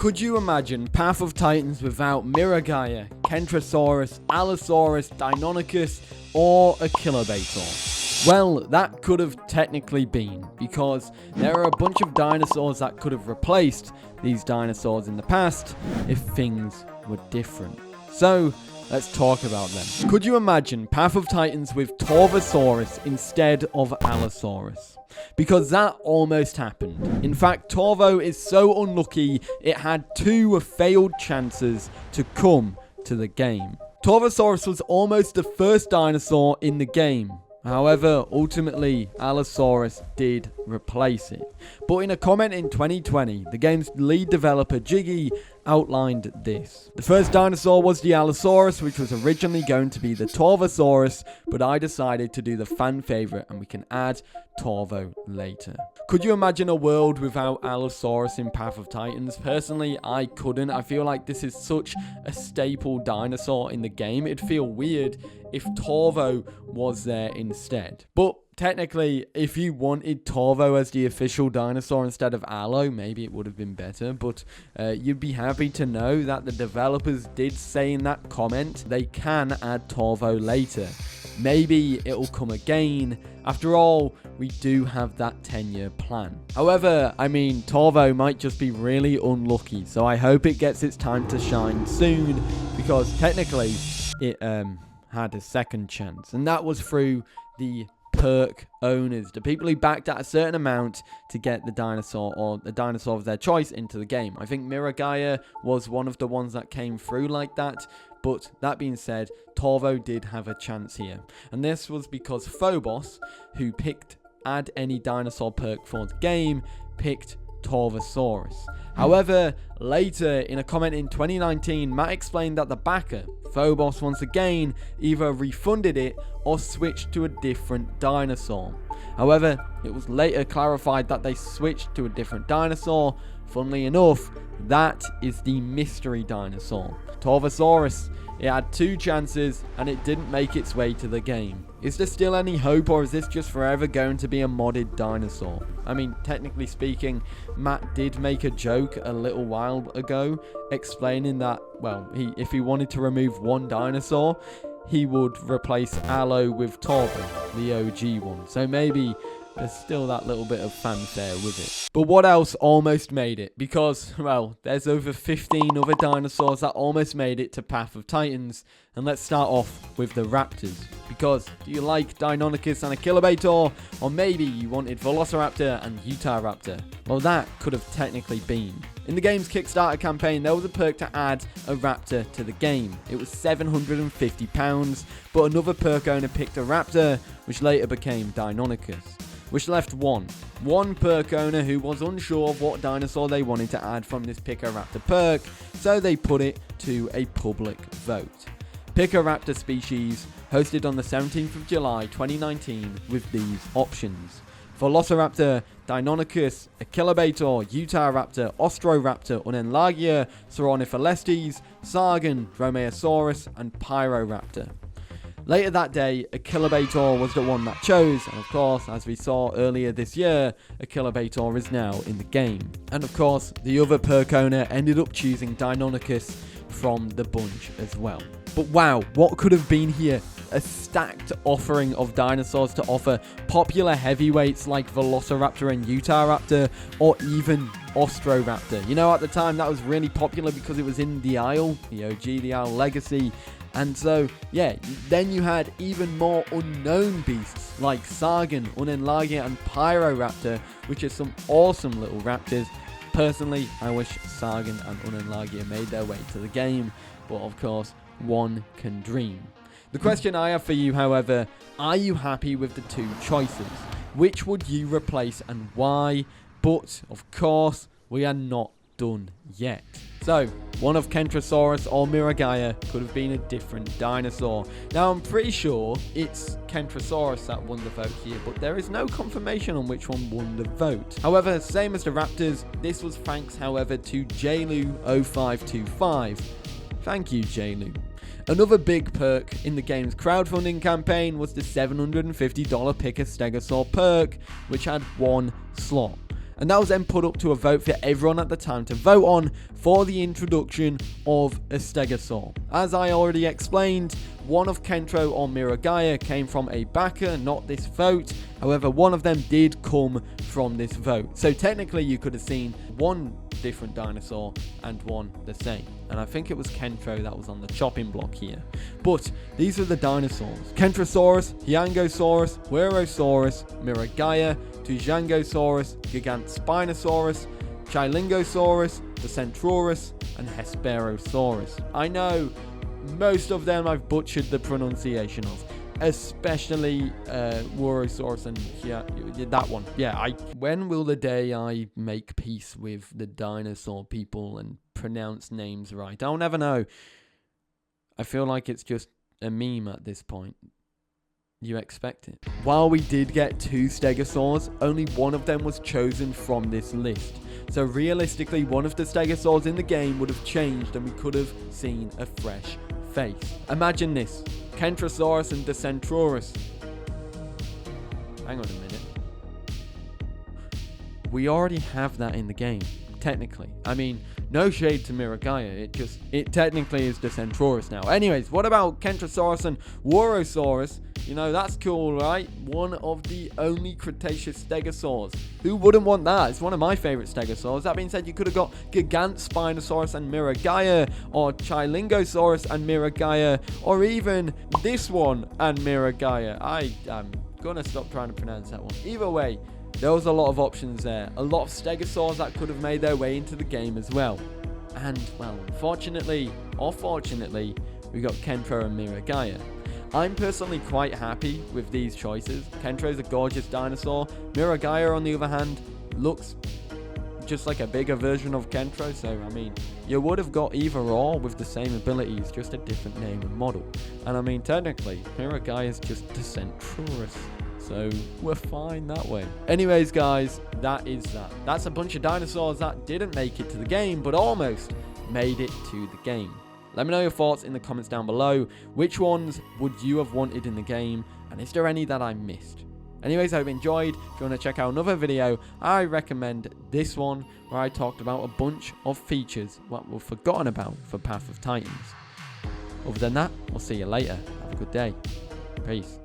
Could you imagine Path of Titans without Miragaia, Kentrosaurus, Allosaurus, Deinonychus, or a Kilobator? Well, that could have technically been, because there are a bunch of dinosaurs that could have replaced these dinosaurs in the past if things were different. So, let's talk about them. Could you imagine Path of Titans with Torvosaurus instead of Allosaurus? Because that almost happened. In fact, Torvo is so unlucky it had 2 failed chances to come to the game. Torvosaurus was almost the first dinosaur in the game. However, ultimately, Allosaurus did replace it. But in a comment in 2020, the game's lead developer, Jiggy, outlined this. The first dinosaur was the Allosaurus, which was originally going to be the Torvosaurus, but I decided to do the fan favorite and we can add Torvo later. Could you imagine a world without Allosaurus in Path of Titans? Personally, I couldn't. I feel like this is such a staple dinosaur in the game. It'd feel weird if Torvo was there instead. But technically, if you wanted Torvo as the official dinosaur instead of Allo, maybe it would have been better, but you'd be happy to know that the developers did say in that comment they can add Torvo later. Maybe it'll come again. After all, we do have that 10-year plan. However, I mean, Torvo might just be really unlucky, so I hope it gets its time to shine soon, because technically it had a second chance, and that was through the perk owners, the people who backed at a certain amount to get the dinosaur or the dinosaur of their choice into the game. I think Miragaia was one of the ones that came through like that, but that being said, Torvo did have a chance here. And this was because Phobos, who picked add any dinosaur perk for the game, picked Torvosaurus. However, later in a comment in 2019, Matt explained that the backer, Phobos, once again either refunded it or switched to a different dinosaur. However, it was later clarified that they switched to a different dinosaur. Funnily enough, that is the mystery dinosaur, Torvosaurus. It had 2 chances and it didn't make its way to the game. Is there still any hope, or is this just forever going to be a modded dinosaur? I mean, technically speaking, Matt did make a joke a little while ago explaining that, well, if he wanted to remove one dinosaur, he would replace Allo with Torvo, the OG one. So maybe there's still that little bit of fanfare with it. But what else almost made it? Because, well, there's over 15 other dinosaurs that almost made it to Path of Titans. And let's start off with the raptors. Because, do you like Deinonychus and a Kilobator? Or maybe you wanted Velociraptor and Utahraptor? Well, that could have technically been. In the game's Kickstarter campaign, there was a perk to add a raptor to the game. It was £750, but another perk owner picked a raptor, which later became Deinonychus, which left one perk owner who was unsure of what dinosaur they wanted to add from this Pick a Raptor perk, so they put it to a public vote. Pick a Raptor species, hosted on the 17th of July 2019 with these options: Velociraptor, Deinonychus, a Kilobator, Utahraptor, Ostroraptor, Unenlagia, Sauroniphalestes, Sargon, Dromaeosaurus, and Pyroraptor. Later that day, a Kilobator was the one that chose, and of course, as we saw earlier this year, a Kilobator is now in the game. And of course, the other perk owner ended up choosing Deinonychus from the bunch as well. But wow, what could have been here? A stacked offering of dinosaurs to offer popular heavyweights like Velociraptor and Utahraptor, or even Ostroraptor. You know, at the time that was really popular because it was in the Isle, the OG, the Isle Legacy. And so, yeah, then you had even more unknown beasts like Sargon, Unenlagia, and Pyroraptor, which are some awesome little raptors. Personally, I wish Sargon and Unenlagia made their way to the game, but of course, one can dream. The question I have for you, however, are you happy with the 2 choices? Which would you replace and why? But, of course, we are not done yet. So, one of Kentrosaurus or Miragaia could have been a different dinosaur. Now, I'm pretty sure it's Kentrosaurus that won the vote here, but there is no confirmation on which one won the vote. However, same as the Raptors, this was thanks, however, to JLu0525. Thank you, JLu. Another big perk in the game's crowdfunding campaign was the $750 Pick a Stegosaur perk, which had 1 slot. And that was then put up to a vote for everyone at the time to vote on for the introduction of a stegosaur. As I already explained, one of Kentro or Miragaya came from a backer, not this vote. However, one of them did come from this vote. So technically you could have seen one different dinosaur and one the same. And I think it was Kentro that was on the chopping block here. But these are the dinosaurs. Kentrosaurus, Hyangosaurus, Werosaurus, Miragaya, Tujangosaurus, Gigantspinosaurus, Chilingosaurus, Decentrurus, and Hesperosaurus. I know most of them I've butchered the pronunciation of, especially Werosaurus and that one. Yeah, when will the day I make peace with the dinosaur people and pronounce names right? I'll never know. I feel like it's just a meme at this point. You expect it. While we did get 2 stegosaurs, only one of them was chosen from this list. So realistically, one of the stegosaurs in the game would have changed and we could have seen a fresh face. Imagine this. Kentrosaurus and Decentrurus. Hang on a minute. We already have that in the game, technically. I mean, no shade to Miragaya, it technically is Decentrurus now. Anyways, what about Kentrosaurus and Werosaurus? You know, that's cool, right? One of the only Cretaceous stegosaurs. Who wouldn't want that? It's one of my favorite stegosaurs. That being said, you could have got Gigantspinosaurus and Miragaya, or Chilingosaurus and Miragaya, or even this one and Miragaya. I am gonna stop trying to pronounce that one. Either way, there was a lot of options there. A lot of stegosaurs that could have made their way into the game as well. And, well, unfortunately, or fortunately, we got Kentro and Miragaya. I'm personally quite happy with these choices. Kentro's a gorgeous dinosaur. Miragaya, on the other hand, looks just like a bigger version of Kentro. So, I mean, you would have got either or with the same abilities, just a different name and model. And I mean, technically, Miragaya is just Decentrurus. So, we're fine that way. Anyways, guys, that is that. That's a bunch of dinosaurs that didn't make it to the game, but almost made it to the game. Let me know your thoughts in the comments down below. Which ones would you have wanted in the game? And is there any that I missed? Anyways, I hope you enjoyed. If you want to check out another video, I recommend this one where I talked about a bunch of features what were forgotten about for Path of Titans. Other than that, we'll see you later. Have a good day. Peace.